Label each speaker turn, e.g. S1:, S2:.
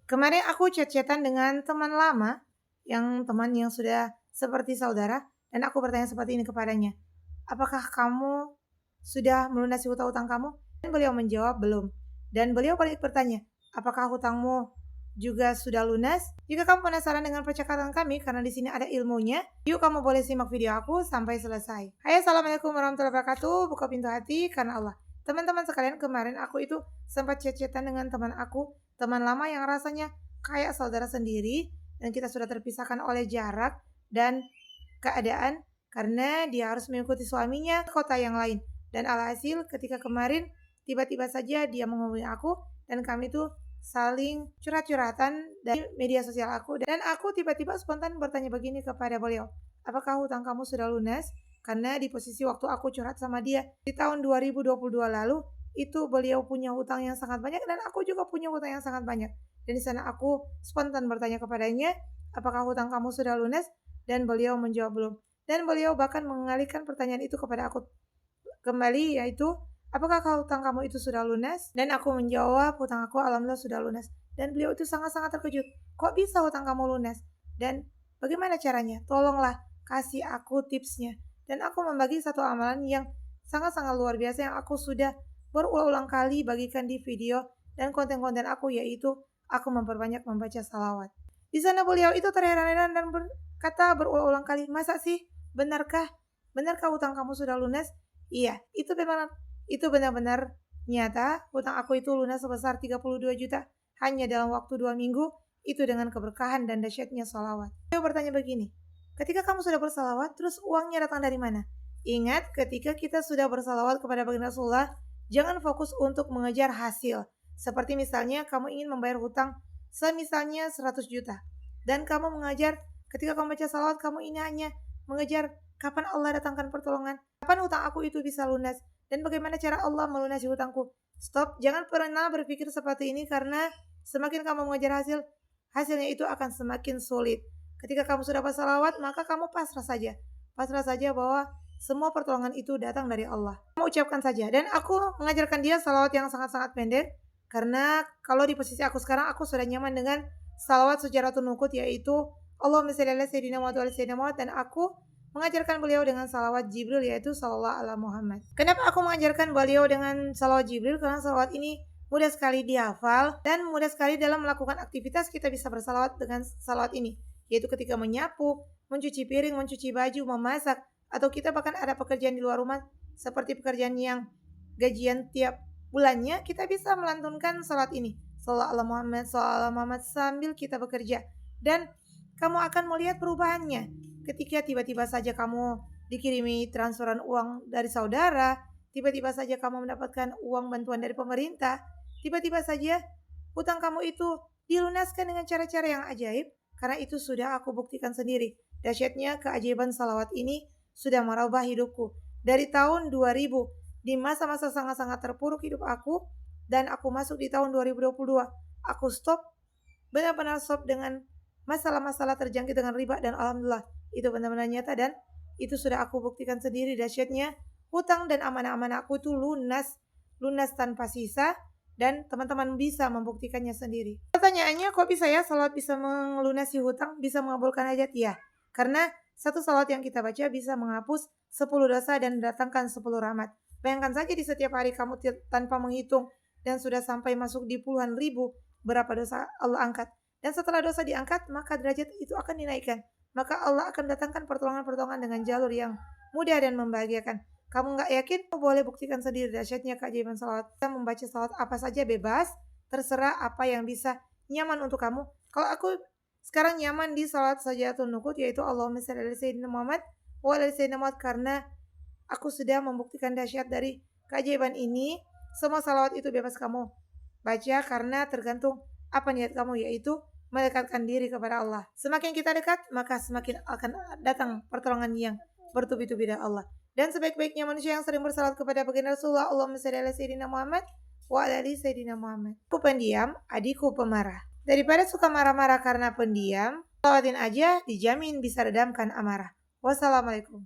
S1: Kemarin aku chat-chatan dengan teman lama, teman yang sudah seperti saudara, dan aku bertanya seperti ini kepadanya, apakah kamu sudah melunasi hutang-hutang kamu? Dan beliau menjawab belum. Dan beliau balik bertanya, apakah hutangmu juga sudah lunas? Jika kamu penasaran dengan percakapan kami, karena di sini ada ilmunya, yuk kamu boleh simak video aku sampai selesai. Hai, assalamualaikum warahmatullahi wabarakatuh. Buka pintu hati karena Allah. Teman-teman sekalian, kemarin aku itu sempat chat-chatan dengan teman aku, teman lama yang rasanya kayak saudara sendiri, dan kita sudah terpisahkan oleh jarak dan keadaan karena dia harus mengikuti suaminya ke kota yang lain. Dan alhasil ketika kemarin tiba-tiba saja dia menghubungi aku dan kami tuh saling curhat-curhatan dari media sosial aku, dan aku tiba-tiba spontan bertanya begini kepada beliau, apakah hutang kamu sudah lunas? Karena di posisi waktu aku curhat sama dia di tahun 2022 lalu, itu beliau punya hutang yang sangat banyak dan aku juga punya hutang yang sangat banyak. Dan di sana aku spontan bertanya kepadanya, apakah hutang kamu sudah lunas? Dan beliau menjawab belum. Dan beliau bahkan mengalihkan pertanyaan itu kepada aku kembali, yaitu apakah hutang kamu itu sudah lunas? Dan aku menjawab, hutang aku alhamdulillah sudah lunas. Dan beliau itu sangat-sangat terkejut, kok bisa hutang kamu lunas? Dan bagaimana caranya? Tolonglah kasih aku tipsnya. Dan aku membagi satu amalan yang sangat-sangat luar biasa yang aku sudah berulang-ulang kali bagikan di video dan konten-konten aku, yaitu aku memperbanyak membaca salawat. Di sana beliau itu terheran-heran dan berkata berulang-ulang kali, masa sih? Benarkah? Benarkah hutang kamu sudah lunas? Iya, itu benar-benar nyata. Hutang aku itu lunas sebesar 32 juta hanya dalam waktu 2 minggu, itu dengan keberkahan dan dahsyatnya salawat. Beliau bertanya begini, ketika kamu sudah bersalawat, terus uangnya datang dari mana? Ingat, ketika kita sudah bersalawat kepada baginda Rasulullah, jangan fokus untuk mengejar hasil. Seperti misalnya kamu ingin membayar hutang semisalnya 100 juta. Dan kamu mengajar, ketika kamu baca salawat, kamu ini hanya mengejar kapan Allah datangkan pertolongan, kapan hutang aku itu bisa lunas, dan bagaimana cara Allah melunasi hutangku. Stop, jangan pernah berpikir seperti ini, karena semakin kamu mengejar hasil, hasilnya itu akan semakin sulit. Ketika kamu sudah bersalawat, maka kamu pasrah saja. Pasrah saja bahwa semua pertolongan itu datang dari Allah. Kamu ucapkan saja. Dan aku mengajarkan dia salawat yang sangat-sangat pendek, karena kalau di posisi aku sekarang, aku sudah nyaman dengan salawat secara tunukut, yaitu Allahumma shalli ala sayyidina Muhammad wa ala sayyidina Muhammad, dan aku mengajarkan beliau dengan salawat Jibril, yaitu sallallahu ala Muhammad. Kenapa aku mengajarkan beliau dengan salawat Jibril? Karena salawat ini mudah sekali dihafal dan mudah sekali dalam melakukan aktivitas kita bisa bersalawat dengan salawat ini, yaitu ketika menyapu, mencuci piring, mencuci baju, memasak, atau kita bahkan ada pekerjaan di luar rumah seperti pekerjaan yang gajian tiap bulannya, kita bisa melantunkan salat ini, sallallahu ala Muhammad, sallallahu ala Muhammad, sambil kita bekerja. Dan kamu akan melihat perubahannya ketika tiba-tiba saja kamu dikirimi transferan uang dari saudara, tiba-tiba saja kamu mendapatkan uang bantuan dari pemerintah, tiba-tiba saja hutang kamu itu dilunaskan dengan cara-cara yang ajaib, karena itu sudah aku buktikan sendiri. Dahsyatnya keajaiban salawat ini sudah merubah hidupku. Dari tahun 2000, di masa-masa sangat-sangat terpuruk hidup aku, dan aku masuk di tahun 2022, aku stop, benar-benar stop dengan masalah-masalah terjangkit dengan riba, dan alhamdulillah itu benar-benar nyata dan itu sudah aku buktikan sendiri. Dahsyatnya hutang dan amanah-amanah aku itu lunas tanpa sisa, dan teman-teman bisa membuktikannya sendiri. Pertanyaannya, kok bisa ya salawat bisa melunasi hutang, bisa mengabulkan hajat? Ya, karena satu salawat yang kita baca bisa menghapus 10 dosa dan mendatangkan 10 rahmat. Bayangkan saja di setiap hari kamu tanpa menghitung dan sudah sampai masuk di puluhan ribu, berapa dosa Allah angkat. Dan setelah dosa diangkat, maka derajat itu akan dinaikkan. Maka Allah akan datangkan pertolongan-pertolongan dengan jalur yang mudah dan membahagiakan. Kamu nggak yakin? Kamu boleh buktikan sendiri dahsyatnya keajaiban salawat. Kita membaca salawat apa saja bebas, terserah apa yang bisa nyaman untuk kamu. Kalau aku sekarang nyaman di salawat sajdatun nukut, yaitu Allahumma shalli ala sayyidina Muhammad wa ala sayyidina Muhammad, karena aku sudah membuktikan dahsyat dari keajaiban ini. Semua salawat itu bebas kamu baca, karena tergantung apa niat kamu, yaitu mendekatkan diri kepada Allah. Semakin kita dekat, maka semakin akan datang pertolongan yang bertubi-tubi dari Allah. Dan sebaik-baiknya manusia yang sering bersalawat kepada baginda Rasulullah, Allahumma shalli ala sayyidina Muhammad wa ala ali sayyidina Muhammad. Aku pendiam, adikku pemarah. Daripada suka marah-marah karena pendiam, salawatin aja, dijamin bisa redamkan amarah. Wassalamualaikum.